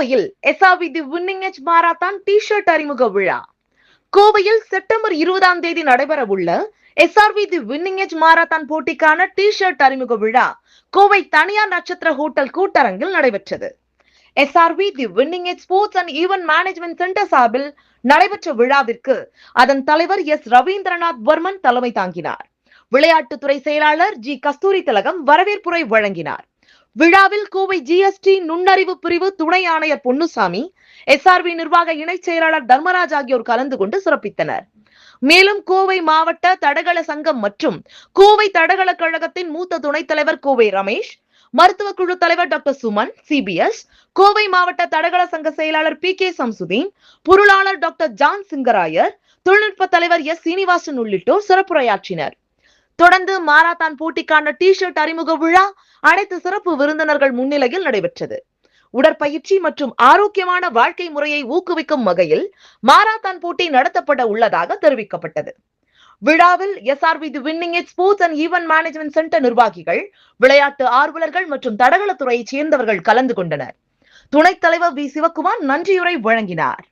கோவையில் SRV தி winning edge marathon T-shirt அறிமுக விழா. கோவையில் செப்டம்பர் 20ஆம் தேதி நடைபெறவுள்ள SRV தி வின்னிங் எட்ஜ் மாரத்தான் போட்டிக்கான டி-ஷர்ட் அறிமுக விழா கோவை தனியார் நட்சத்திர ஹோட்டல் கூட்டரங்கில் நடைபெற்றது. SRV the winning edge sports and event management centre சார்பில் நடைபெற்ற விழாவிற்கு அதன் தலைவர் எஸ். ரவீந்திரநாத் வர்மன் தலைமை தாங்கினார். விளையாட்டுத்துறை செயலாளர் ஜி. கஸ்தூரி திலகம் வரவேற்புரை வழங்கினார். விழாவில் கோவை GST நுண்ணறிவு பிரிவு துணை ஆணையர் பொன்னுசாமி, SRV நிர்வாக இணைச் செயலாளர் தர்மராஜ் ஆகியோர் கலந்து கொண்டு சிறப்பித்தனர். மேலும் கோவை மாவட்ட தடகள சங்கம் மற்றும் கோவை தடகள கழகத்தின் மூத்த துணைத் தலைவர் கோவை ரமேஷ், மருத்துவ குழு தலைவர் டாக்டர் சுமன் CBS, கோவை மாவட்ட தடகள சங்க செயலாளர் PK சம்சுதீன், பொருளாளர் டாக்டர் ஜான் சிங்கராயர், தொழில்நுட்ப தலைவர் S. சீனிவாசன் உள்ளிட்டோர் சிறப்புரையாற்றினர். தொடர்ந்து மாரத்தான் போட்டிக்கான டி-ஷர்ட் அறிமுக விழா அனைத்து சிறப்பு விருந்தினர்கள் முன்னிலையில் நடைபெற்றது. உடற்பயிற்சி மற்றும் ஆரோக்கியமான வாழ்க்கை முறையை ஊக்குவிக்கும் வகையில் மாரத்தான் போட்டி நடத்தப்பட உள்ளதாக தெரிவிக்கப்பட்டது. விழாவில் SRV the winning edge sports and event management centre நிர்வாகிகள், விளையாட்டு ஆர்வலர்கள் மற்றும் தடகளத்துறையைச் சேர்ந்தவர்கள் கலந்து கொண்டனர். துணைத் தலைவர் V. சிவக்குமார் நன்றியுரை வழங்கினார்.